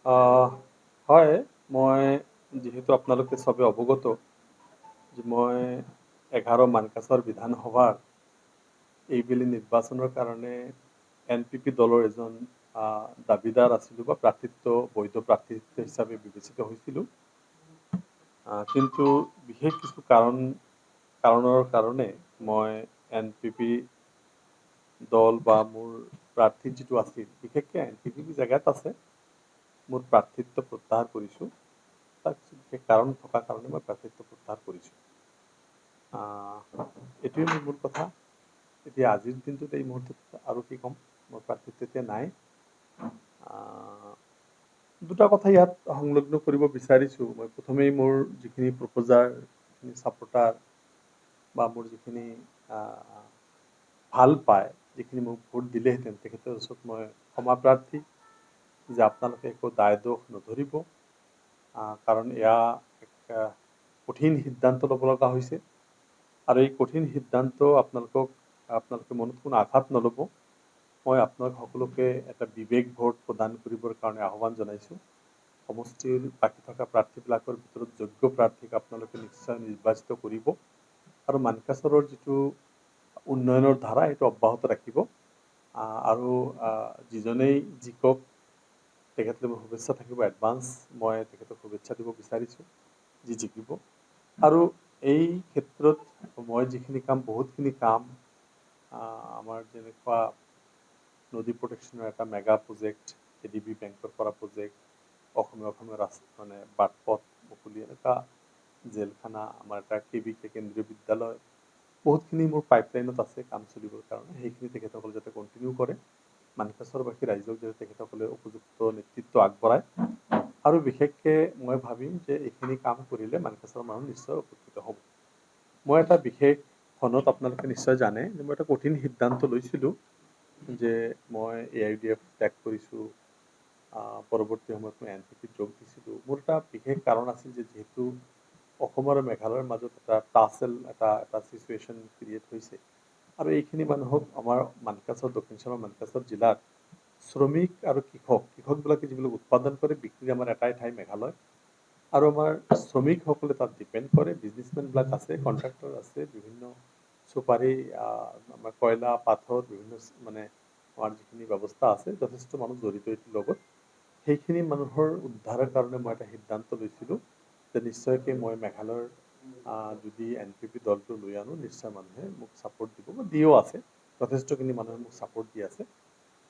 আহ, হয় মই যিহেতু আপোনালোকে চবে অৱগত যে মই 11 মানকাছৰ বিধানসভাৰ এইবেলি নিৰ্বাচনৰ কাৰণে NPP দলৰ এজন দাবীদাৰ আছিলোঁ বা প্ৰাৰ্থিত্ব বৈধ প্ৰাৰ্থিত্ব হিচাপে বিবেচিত হৈছিলোঁ। কিন্তু বিশেষ কিছু কাৰণৰ কাৰণে মই NPP দল বা মোৰ প্ৰাৰ্থী যিটো আছিল, বিশেষকৈ NPP জেগাত আছে, মোৰ প্ৰাৰ্থিত্ব প্ৰত্যাহাৰ কৰিছোঁ। তাৰ কিছু বিশেষ কাৰণ থকাৰ কাৰণে মই প্ৰাৰ্থিত্ব প্ৰত্যাহাৰ কৰিছোঁ। এইটোৱে মোৰ মূল কথা। এতিয়া আজিৰ দিনটোত এই মুহূৰ্তত আৰু কি ক'ম, মোৰ প্ৰাৰ্থিত্ব এতিয়া নাই। দুটা কথা ইয়াত সংলগ্ন কৰিব বিচাৰিছোঁ। মই প্ৰথমেই মোৰ যিখিনি প্ৰপ'জাৰ, যিখিনি ছাপোৰ্টাৰ বা মোৰ যিখিনি ভাল পায়, যিখিনি মোক ভোট দিলেহেঁতেন, তেখেতৰ ওচৰত মই ক্ষমা প্ৰাৰ্থী যে আপোনালোকে একো দায় দোষ নধৰিব, কাৰণ এয়া এক কঠিন সিদ্ধান্ত ল'ব লগা হৈছে। আৰু এই কঠিন সিদ্ধান্ত আপোনালোকে মনত কোনো আঘাত নল'ব। মই আপোনালোক সকলোকে এটা বিবেক ভোট প্ৰদান কৰিবৰ কাৰণে আহ্বান জনাইছোঁ। সমষ্টিৰ বাকী থকা প্ৰাৰ্থীবিলাকৰ ভিতৰত যোগ্য প্ৰাৰ্থীক আপোনালোকে নিশ্চয় নিৰ্বাচিত কৰিব আৰু মানকাছৰৰ যিটো উন্নয়নৰ ধাৰা সেইটো অব্যাহত ৰাখিব। আৰু যিজনেই জিকক তেখেতলৈ মোৰ শুভেচ্ছা থাকিব এডভান্স। মই তেখেতক শুভেচ্ছা দিব বিচাৰিছোঁ যি জিকিব। আৰু এই ক্ষেত্ৰত মই যিখিনি কাম, বহুতখিনি কাম, আমাৰ যেনেকুৱা নদী প্ৰটেকশ্যনৰ এটা মেগা প্ৰজেক্ট, ADB বেংকৰ পৰা প্ৰজেক্ট, অসমীয়া মানে বাটপথ মুকলি, এনেকুৱা জেলখানা, আমাৰ এটা KVK কেন্দ্ৰীয় বিদ্যালয়, বহুতখিনি মোৰ পাইপলাইনত আছে কাম চলিবৰ কাৰণে। সেইখিনি তেখেতসকলে যাতে কণ্টিনিউ কৰে, মানকাছৰবাসী ৰাইজক যাতে তেখেতসকলে উপযুক্ত নেতৃত্ব আগবঢ়ায়। আৰু বিশেষকৈ মই ভাবিম যে এইখিনি কাম কৰিলে মানকাছৰ মানুহ নিশ্চয় উপকৃত হ'ব। মই এটা বিশেষ ফোনত আপোনালোকে নিশ্চয় জানে যে মই এটা কঠিন সিদ্ধান্ত লৈছিলোঁ যে মই AIUDF ত্যাগ কৰিছোঁ, পৰৱৰ্তী সময়ত মই NPP যোগ দিছিলোঁ। মোৰ এটা বিশেষ কাৰণ আছিল যে যিহেতু অসম আৰু মেঘালয়ৰ মাজত এটা টাচেল, এটা ছিচুৱেশ্যন ক্ৰিয়েট হৈছে, আৰু এইখিনি মানুহক আমাৰ দক্ষিণ চনৰ মানকাছৰ জিলাত শ্ৰমিক আৰু কৃষকবিলাকে যিবিলাক উৎপাদন কৰে, বিক্ৰী আমাৰ এটাই ঠাই মেঘালয়। আৰু আমাৰ শ্ৰমিকসকলে তাত ডিপেণ্ড কৰে, বিজনেছমেনবিলাক আছে, কণ্ট্ৰেক্টৰ আছে, বিভিন্ন চুপাৰী, আমাৰ কয়লা, পাথৰ, বিভিন্ন মানে আমাৰ যিখিনি ব্যৱস্থা আছে, যথেষ্ট মানুহ জড়িত এইটোৰ লগত। সেইখিনি মানুহৰ উদ্ধাৰৰ কাৰণে মই এটা সিদ্ধান্ত লৈছিলোঁ যে নিশ্চয়কৈ মই মেঘালয়ৰ যদি NPP দলটো লৈ আনো, নিশ্চয় মানুহে মোক ছাপোৰ্ট দিব, বা দিও আছে, যথেষ্টখিনি মানুহে মোক ছাপোৰ্ট দি আছে।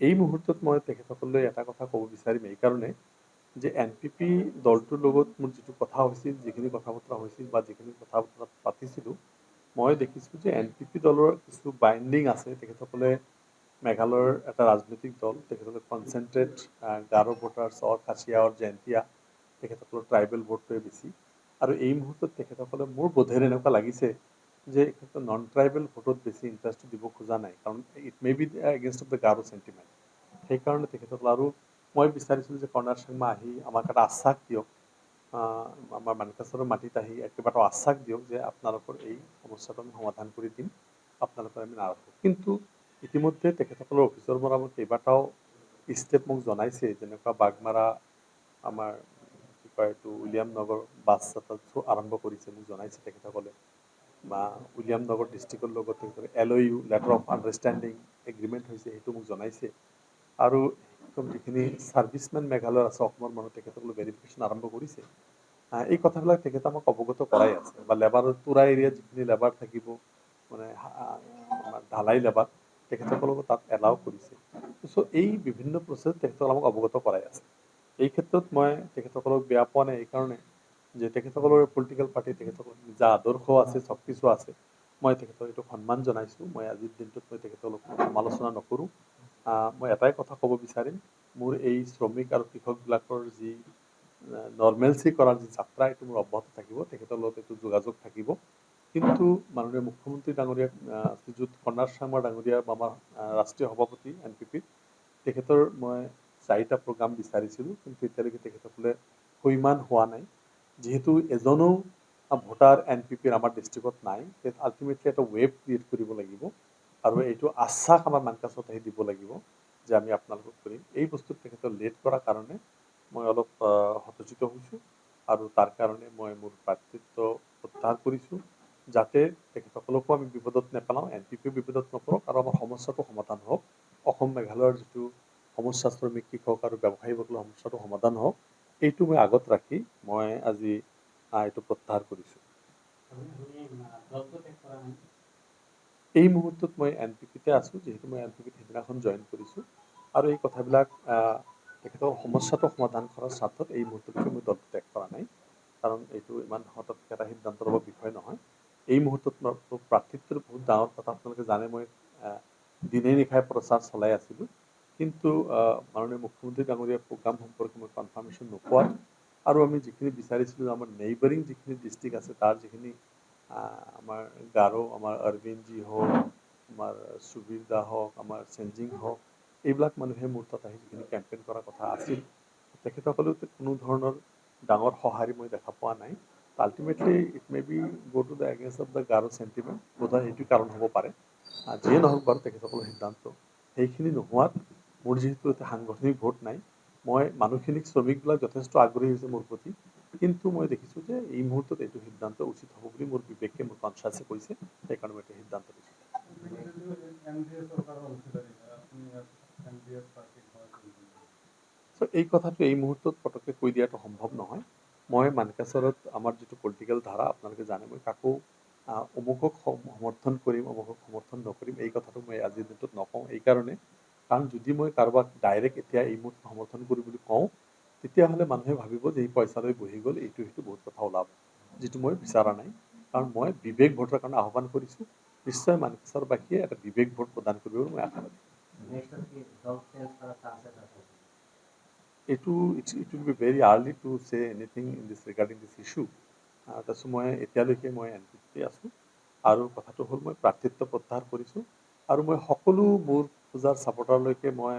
এই মুহূৰ্তত মই তেখেতসকললৈ এটা কথা ক'ব বিচাৰিম এইকাৰণে যে NPP দলটোৰ লগত মোৰ যিটো কথা হৈছিল, যিখিনি কথা বতৰা হৈছিল বা যিখিনি কথা বতৰা পাতিছিলোঁ, মই দেখিছোঁ যে NPP দলৰ কিছু বাইণ্ডিং আছে। তেখেতসকলে মেঘালয়ৰ এটা ৰাজনৈতিক দল, তেখেতসকলে কনচেনট্ৰেট গাৰো ভোটাৰ্ছ অৰ খাচীয়া অৰ জয়ন্তীয়া, তেখেতসকলৰ ট্ৰাইবেল ভোটটোৱে বেছি। আৰু এই মুহূৰ্তত তেখেতসকলে মোৰ বোধেৰে এনেকুৱা লাগিছে যে নন ট্ৰাইবেল ভোটত বেছি ইণ্টাৰেষ্ট দিব খোজা নাই, কাৰণ it may be against of the Garo sentiment. সেইকাৰণে তেখেতসকল, আৰু মই বিচাৰিছিলোঁ যে কৰ্ণাৰ শৰ্মা আহি আমাক এটা আশ্বাস দিয়ক, আমাৰ মানকাছৰৰ মাটিত আহি একেবাৰে আশ্বাস দিয়ক যে আপোনালোকৰ এই সমস্যাটো আমি সমাধান কৰি দিম, আপোনালোকৰ আমি নাৰাখোঁ। কিন্তু ইতিমধ্যে তেখেতসকলৰ অফিচৰ পৰা মোক কেইবাটাও ষ্টেপ মোক জনাইছে, যেনেকুৱা বাগমাৰা, আমাৰ কি কয় এইটো উইলিয়াম নগৰ বাছ আৰম্ভ কৰিছে, মোক জনাইছে তেখেতসকলে, বা উইলিয়াম নগৰ ডিষ্ট্ৰিক্টৰ লগত তেখেতসকলে LOU letter of understanding agreement হৈছে, সেইটো মোক জনাইছে। আৰু যিখিনি ছাৰ্ভিচমেন মেঘালয়ৰ আছে, অসমৰ মানুহ, তেখেতসকলে ভেৰিফিকেশ্যন আৰম্ভ কৰিছে। এই কথাবিলাক তেখেতে আমাক অৱগত কৰাই আছে। বা লেবাৰৰ তুৰা এৰিয়াত যিখিনি লেবাৰ থাকিব, মানে আমাৰ ঢালাই লেবাৰ, তেখেতসকলকো তাত এলাউ কৰিছে। চ' এই বিভিন্ন প্ৰচেছ তেখেতসকলে আমাক অৱগত কৰাই আছে। এই ক্ষেত্ৰত মই তেখেতসকলক বেয়া পোৱা নাই, এইকাৰণে যে তেখেতসকলৰ পলিটিকেল পাৰ্টি, তেখেতসকলৰ নিজা আদৰ্শ আছে, চব কিছু আছে। মই তেখেতক এইটো সন্মান জনাইছোঁ। মই আজিৰ দিনটোত মই তেখেতসকলক সমালোচনা নকৰোঁ। মই এটাই কথা ক'ব বিচাৰিম, মোৰ এই শ্ৰমিক আৰু কৃষকবিলাকৰ যি নৰ্মেলচি কৰাৰ যি যাত্ৰা, এইটো মোৰ অব্যাহত থাকিব, তেখেতৰ লগত এইটো যোগাযোগ থাকিব। কিন্তু মাননীয় মুখ্যমন্ত্ৰী ডাঙৰীয়া শ্ৰীযুত কৰ্ণাৰ শৰ্মা ডাঙৰীয়া, আমাৰ ৰাষ্ট্ৰীয় সভাপতি NPP, তেখেতৰ মই 4টা প্ৰগ্ৰাম বিচাৰিছিলোঁ, কিন্তু এতিয়ালৈকে তেখেতসকলে সৈমান হোৱা নাই। যিহেতু এজনো ভোটাৰ NPPৰ আমাৰ ডিষ্ট্ৰিক্টত নাই, আল্টিমেটলি এটা ৱেব ক্ৰিয়েট কৰিব লাগিব, আৰু এইটো আশ্বাস আমাৰ মানকাছত আহি দিব লাগিব যে আমি আপোনালোকক কৰিম। এই বস্তুত তেখেতৰ লেট কৰাৰ কাৰণে মই অলপ হতচিত হৈছোঁ আৰু তাৰ কাৰণে মই মোৰ প্ৰাৰ্থিত্ব প্ৰত্যাহাৰ কৰিছোঁ যাতে তেখেতসকলকো আমি বিপদত নেপেলাওঁ, NPPও বিপদত নপৰক আৰু আমাৰ সমস্যাটো সমাধান হওক। অসম মেঘালয়ৰ যিটো সমস্যা শ্ৰমিক কৃষক আৰু ব্যৱসায়ীসকলৰ সমস্যাটো সমাধান হওক, এইটো মই আগত ৰাখি মই আজি এইটো প্ৰত্যাহাৰ কৰিছোঁ। এই মুহূৰ্তত মই NPPতে আছোঁ, যিহেতু মই NPPত সেইদিনাখন জইন কৰিছোঁ আৰু এই কথাবিলাক তেখেতৰ সমস্যাটো সমাধান কৰাৰ স্বাৰ্থত এই মুহূৰ্তলৈকে মই দলটো ত্যাগ কৰা নাই, কাৰণ এইটো ইমান হঠাৎকৈ এটা সিদ্ধান্ত ল'ব বিষয় নহয়। এই মুহূৰ্তত মোৰ প্ৰাৰ্থিত্বৰ বহুত ডাঙৰ কথা, আপোনালোকে জানে মই দিনে নিশাই প্ৰচাৰ চলাই আছিলোঁ, কিন্তু মাননীয় মুখ্যমন্ত্ৰী ডাঙৰীয়াৰ প্ৰগ্ৰাম সম্পৰ্কে মই কনফাৰ্মেশ্যন নোপোৱাত আৰু আমি যিখিনি বিচাৰিছিলোঁ আমাৰ নেইবাৰিং যিখিনি ডিষ্ট্ৰিক্ট আছে তাৰ যিখিনি আমাৰ গাৰো, আমাৰ অৰবিন্দজী হওক, আমাৰ সুবীৰ দা হওক, আমাৰ চেঞ্জিং হওক, এইবিলাক মানুহে মোৰ তাত আহি যিখিনি কেম্পেইন কৰাৰ কথা আছিল, তেখেতসকলেও কোনো ধৰণৰ ডাঙৰ সঁহাৰি মই দেখা পোৱা নাই। আল্টিমেটলি ইট মে বি গ' to the against of the Garo sentiment, বোধহয় সেইটো কাৰণ হ'ব পাৰে। যিয়ে নহওক বাৰু তেখেতসকলৰ সিদ্ধান্ত সেইখিনি নোহোৱাত মোৰ যিহেতু এটা সাংগঠনিক ভোট নাই, মই মানুহখিনিক শ্ৰমিকবিলাক যথেষ্ট আগ্ৰহী হৈছে মোৰ প্ৰতি, কিন্তু মই দেখিছোঁ যে এই মুহূৰ্তত এইটো সিদ্ধান্ত উচিত হ'ব বুলি মোৰ বিবেকে, মোৰ কনচাছে কৈছে, সেইকাৰণে মই এটা সিদ্ধান্ত লৈছোঁ। এই কথাটো এই মুহূৰ্তত পটককৈ কৈ দিয়াটো সম্ভৱ নহয়। মই মানকাচৰত আমাৰ যিটো পলিটিকেল ধাৰা আপোনালোকে জানে, মই কাকো অমুকক সমৰ্থন কৰিম, অমুকক সমৰ্থন নকৰিম, এই কথাটো মই আজিৰ দিনটোত নকওঁ। এইকাৰণে কাৰণ যদি মই কাৰোবাক ডাইৰেক্ট এতিয়া এই মুহূৰ্তত সমৰ্থন কৰিম বুলি কওঁ, তেতিয়াহ'লে মানুহে ভাবিব যে এই পইচা লৈ বহি গ'ল, এইটো সেইটো বহুত কথা ওলাব, যিটো মই বিচৰা নাই। কাৰণ মই বিবেক ভোটৰ কাৰণে আহ্বান কৰিছোঁ, নিশ্চয় মানকাচৰবাসীয়ে এটা বিবেক ভোট প্ৰদান কৰিব বুলি মই আশাবাদী। it will be very early to say anything in this regarding this issue. তাৰপিছত মই এতিয়ালৈকে মই NPPতে আছোঁ আৰু কথাটো হ'ল মই প্ৰাৰ্থিত্ব প্ৰত্যাহাৰ কৰিছোঁ আৰু মই সকলো মোৰ পূজাৰ ছাপোৰ্টাৰলৈকে মই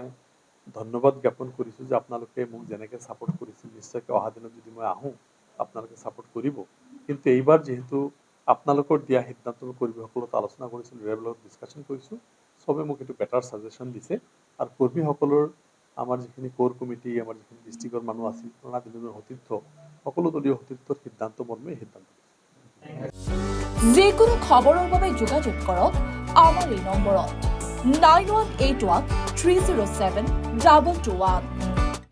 ধন্যবাদ জ্ঞাপন কৰিছোঁ যে আপোনালোকে মোক যেনেকৈ ছাপোৰ্ট কৰিছিল, নিশ্চয়কৈ অহা দিনত যদি মই আহোঁ আপোনালোকে ছাপোৰ্ট কৰিব। কিন্তু এইবাৰ যিহেতু আপোনালোকৰ দিয়া সিদ্ধান্ত মই কৰ্মীসকলৰ লগত আলোচনা কৰিছোঁ, লিডাৰৰ লগত ডিছকাশ্যন কৰিছোঁ, চবে মোক এইটো বেটাৰ ছাজেশ্যন দিছে আৰু কৰ্মীসকলৰ আমাৰ যিখিনি কোৰ কমিটি, আমাৰ যিখিনি ডিষ্ট্ৰিক্টৰ মানুহ আছিল, পুৰণা দিনৰ সতীৰ্থ, সকলো দলীয় সতীৰ্থৰ সিদ্ধান্ত মৰ্মে এই সিদ্ধান্ত লৈছোঁ। যিকোনো খবৰৰ বাবে যোগাযোগ কৰক আমাৰ এই নম্বৰত 9181 307 221।